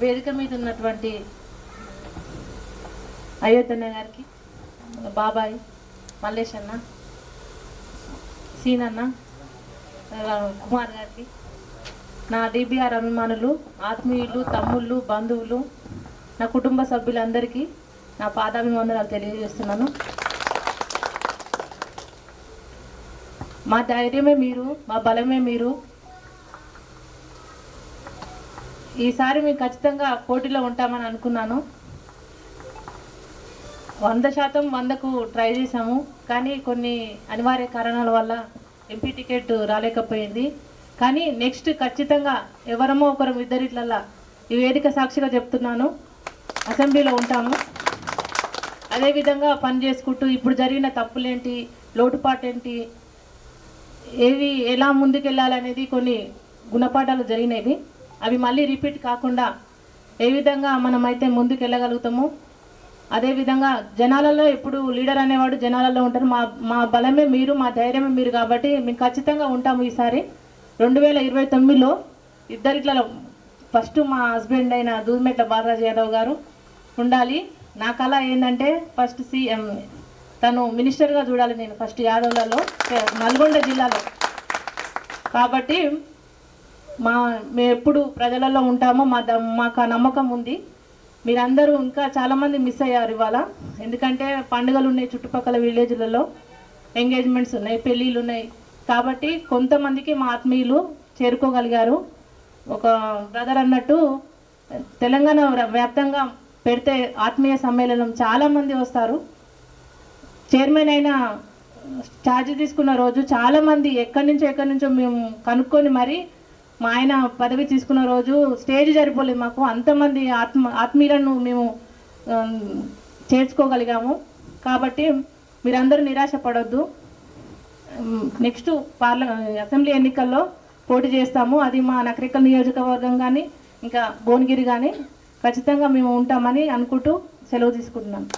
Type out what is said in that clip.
వేదిక మీద ఉన్నటువంటి అయోధ్యన్న గారికి, బాబాయ్ మల్లేష్ అన్న, సీనన్న, కుమార్ గారికి, నా డిబిఆర్ అభిమానులు, ఆత్మీయులు, తమ్ముళ్ళు, బంధువులు, నా కుటుంబ సభ్యులందరికీ నా పాదాభివందనాలు తెలియజేస్తున్నాను. మా ధైర్యమే మీరు, మా బలమే మీరు. ఈసారి మేము ఖచ్చితంగా పోటీలో ఉంటామని అనుకున్నాను. 100% 100కు ట్రై చేశాము, కానీ కొన్ని అనివార్య కారణాల వల్ల ఎంపీ టికెట్ రాలేకపోయింది. కానీ నెక్స్ట్ ఖచ్చితంగా ఎవరమో ఒకరు ఇద్దరిట్లల్లా ఈ వేదిక సాక్షిగా చెప్తున్నాను, అసెంబ్లీలో ఉంటాము. అదేవిధంగా పని చేసుకుంటూ ఇప్పుడు జరిగిన తప్పులేంటి, లోటుపాటేంటి, ఏవి ఎలా ముందుకెళ్ళాలనేది కొన్ని గుణపాఠాలు జరిగినవి. అవి మళ్ళీ రిపీట్ కాకుండా ఏ విధంగా మనమైతే ముందుకు వెళ్ళగలుగుతామో, అదేవిధంగా జనాలలో ఎప్పుడు లీడర్ అనేవాడు జనాలలో ఉంటారు. మా బలమే మీరు, మా ధైర్యమే మీరు. కాబట్టి మేము ఖచ్చితంగా ఉంటాము. ఈసారి 2029లో ఇద్దరిట్లలో ఫస్ట్ మా హస్బెండ్ అయిన దూదిమెట్ల బాలరాజు యాదవ్ గారు ఉండాలి. నా కళ ఏంటంటే ఫస్ట్ సీఎం తను మినిస్టర్గా చూడాలి నేను ఫస్ట్ యాదవ్లలో, నల్గొండ జిల్లాలో. కాబట్టి మేము ఎప్పుడు ప్రజలలో ఉంటామో మాకు ఆ నమ్మకం ఉంది. మీరందరూ ఇంకా చాలామంది మిస్ అయ్యారు ఇవాళ, ఎందుకంటే పండుగలు ఉన్నాయి, చుట్టుపక్కల విలేజ్లలో ఎంగేజ్మెంట్స్ ఉన్నాయి, పెళ్ళిళ్ళు ఉన్నాయి. కాబట్టి కొంతమందికి మా ఆత్మీయులు చేరుకోగలిగారు. ఒక బ్రదర్ అన్నట్టు తెలంగాణ వ్యాప్తంగా పెడితే ఆత్మీయ సమ్మేళనం చాలామంది వస్తారు. చైర్మన్ అయిన ఛార్జ్ తీసుకున్న రోజు చాలామంది ఎక్కడి నుంచో మేము కనుక్కొని మరి మా ఆయన పదవి తీసుకున్న రోజు స్టేజ్ సరిపోలేదు మాకు, అంతమంది ఆత్మీయులను మేము చేర్చుకోగలిగాము. కాబట్టి మీరందరూ నిరాశపడొద్దు. నెక్స్ట్ అసెంబ్లీ ఎన్నికల్లో పోటీ చేస్తాము. అది మా నకరికల్ నియోజకవర్గం కానీ ఇంకా భువనగిరి కానీ ఖచ్చితంగా మేము ఉంటామని అనుకుంటూ సెలవు తీసుకుంటున్నాను.